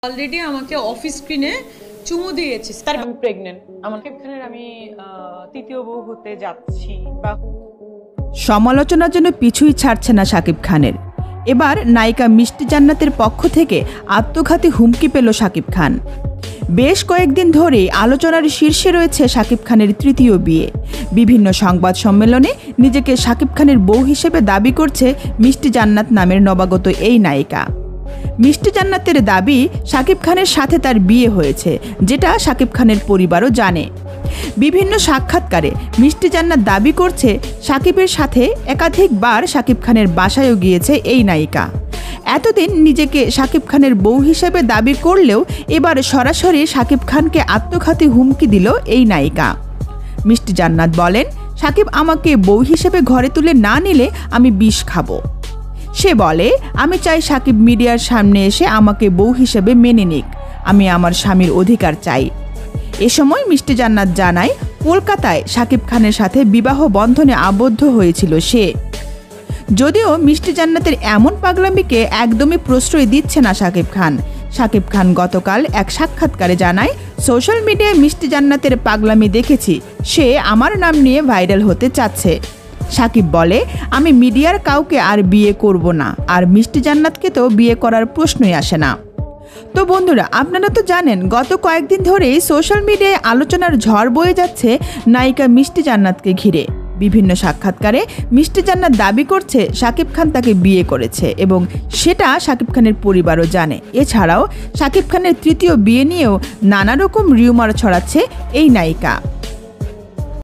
Already আমাকে office স্ক্রিনে চুমু দিয়েছে, তার আমি প্রেগনেন্ট। আমার শাকিব খানের আমি তৃতীয় বউ হতে যাচ্ছি। সমালোচনার জন্য পিছুই ছাড়ছে না শাকিব খানের। এবার নায়িকা মিষ্টি জান্নাতের পক্ষ থেকে আত্মঘাতী হুমকি পেল শাকিব খান। বেশ কয়েকদিন ধরেই আলোচনার শীর্ষে রয়েছে শাকিব খানের তৃতীয় বিয়ে। বিভিন্ন সংবাদ সম্মেলনে নিজেকে শাকিব খানের বউ হিসেবে দাবি করছে মিষ্টি জান্নাত নামের নবাগত এই নায়িকা। মিষ্টি জান্নাতের দাবি শাকিব খানের সাথে তার বিয়ে হয়েছে, যেটা শাকিব খানের পরিবারও জানে। বিভিন্ন সাক্ষাৎকারে মিষ্টি জান্নাত দাবি করছে শাকিবের সাথে একাধিকবার শাকিব খানের বাসায়ও গিয়েছে এই নায়িকা। এতদিন নিজেকে শাকিব খানের বউ হিসেবে দাবি করলেও এবার সরাসরি শাকিব খানকে আত্মঘাতী হুমকি দিল এই নায়িকা। মিষ্টি জান্নাত বলেন, শাকিব আমাকে বউ হিসেবে ঘরে তুলে না নিলে আমি বিষ খাবো। সে বলে, আমি চাই শাকিব মিডিয়ার সামনে এসে আমাকে বউ হিসেবে মেনে নিক, আমি আমার স্বামীর অধিকার চাই। এ সময় মিষ্টি জান্নাত জানায়, কলকাতায় শাকিব খানের সাথে বিবাহ বন্ধনে আবদ্ধ হয়েছিল সে। যদিও মিষ্টি জান্নাতের এমন পাগলামিকে একদমই প্রশ্রয় দিচ্ছে না শাকিব খান। শাকিব খান গতকাল এক সাক্ষাৎকারে জানায়, সোশ্যাল মিডিয়ায় মিষ্টি জান্নাতের পাগলামি দেখেছি, সে আমার নাম নিয়ে ভাইরাল হতে চাচ্ছে। শাকিব বলে, আমি মিডিয়ার কাউকে আর বিয়ে করব না, আর মিষ্টি জান্নাতকে তো বিয়ে করার প্রশ্নই আসে না। তো বন্ধুরা, আপনারা তো জানেন গত কয়েকদিন ধরেই সোশ্যাল মিডিয়ায় আলোচনার ঝড় বয়ে যাচ্ছে নায়িকা মিষ্টি জান্নাতকে ঘিরে। বিভিন্ন সাক্ষাৎকারে মিষ্টি জান্নাত দাবি করছে শাকিব খান তাকে বিয়ে করেছে এবং সেটা শাকিব খানের পরিবারও জানে। এছাড়াও শাকিব খানের তৃতীয় বিয়ে নিয়েও নানা রকম রিউমার ছড়াচ্ছে এই নায়িকা।